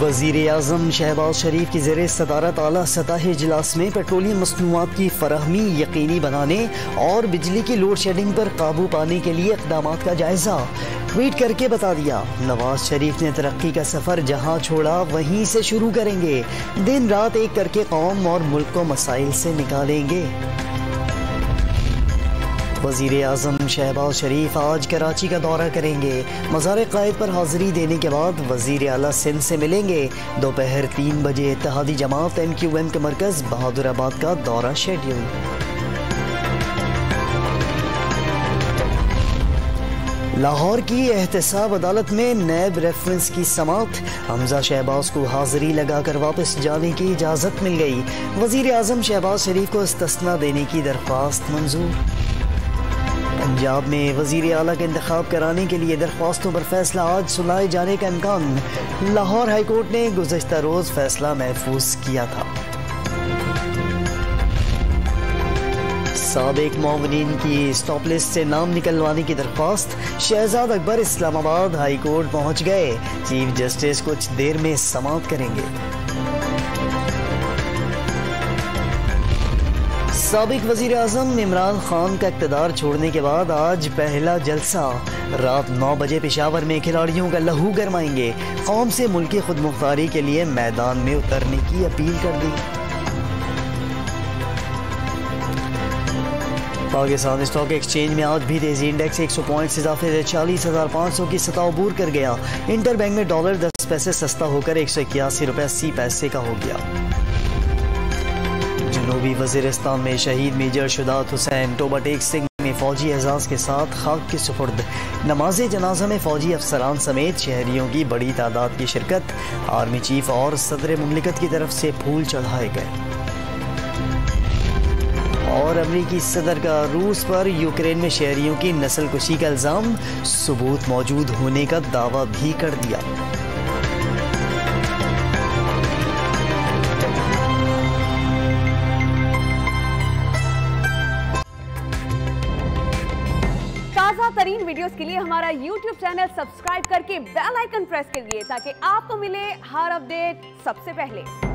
वज़ीर-ए-आज़म शहबाज शरीफ की ज़ेरे सदारत आला सतही इजलास में पेट्रोलियम मसनूआत की फराहमी यकीनी बनाने और बिजली की लोड शेडिंग पर काबू पाने के लिए इक़दामात का जायजा। ट्वीट करके बता दिया, नवाज शरीफ ने तरक्की का सफ़र जहाँ छोड़ा वहीं से शुरू करेंगे। दिन रात एक करके कौम और मुल्क को मसाइल से निकालेंगे। वज़ीर-ए-आज़म शहबाज शरीफ आज कराची का दौरा करेंगे। मज़ार क़ायद पर हाज़िरी देने के बाद वज़ीर आला सिंध से मिलेंगे। दोपहर 3 बजे इत्तेहादी जमात MQM के मरकज़ बहादुराबाद का दौरा शेड्यूल। लाहौर की एहतसाब अदालत में नैब रेफरेंस की समात। हमजा शहबाज को हाज़िरी लगाकर वापस जाने की इजाज़त मिल गई। वज़ीर-ए-आज़म शहबाज शरीफ को इस्तिस्ना देने की दरख्वास्त मंजूर। पंजाब में वज़ीर आला का इंतखाब कराने के लिए दरख्वास्तों पर फैसला आज सुनाए जाने का इम्कान। लाहौर हाई कोर्ट ने गुज़श्ता रोज़ फैसला महफूज किया था। साबिक मुआविनीन की स्टॉप लिस्ट से नाम निकलवाने की दरख्वास्त। शहजाद अकबर इस्लामाबाद हाई कोर्ट पहुंच गए। चीफ जस्टिस कुछ देर में समाअत करेंगे। साबिक वज़ीर आज़म इमरान खान का इक़्तिदार छोड़ने के बाद आज पहला जलसा। रात 9 बजे पेशावर में खिलाड़ियों का लहू गरमाएंगे। कौम से मुल्की खुदमुख्तारी के लिए मैदान में उतरने की अपील कर दी। पाकिस्तान स्टॉक एक्सचेंज में आज भी तेजी। इंडेक्स 100 पॉइंट्स इजाफे से 40,500 की सतह अबूर कर गया। इंटर बैंक में डॉलर 10 पैसे सस्ता होकर 181 रुपये 80 पैसे का हो गया। जनूबी वज़ीरिस्तान में शहीद मेजर शुदात हुसैन टोबा टेक सिंह में फौजी एजाज के साथ खाक की सुपुर्द। नमाज जनाजा में फौजी अफसरान समेत शहरियों की बड़ी तादाद की शिरकत। आर्मी चीफ और सदर मुमलिकत की तरफ से फूल चढ़ाए गए। और अमरीकी सदर का रूस पर यूक्रेन में शहरियों की नस्ल कुशी का इल्जाम। सबूत मौजूद होने का दावा भी कर दिया। ताज़ा तरीन वीडियोस के लिए हमारा YouTube चैनल सब्सक्राइब करके बेल आइकन प्रेस करिए ताकि आपको मिले हर अपडेट सबसे पहले।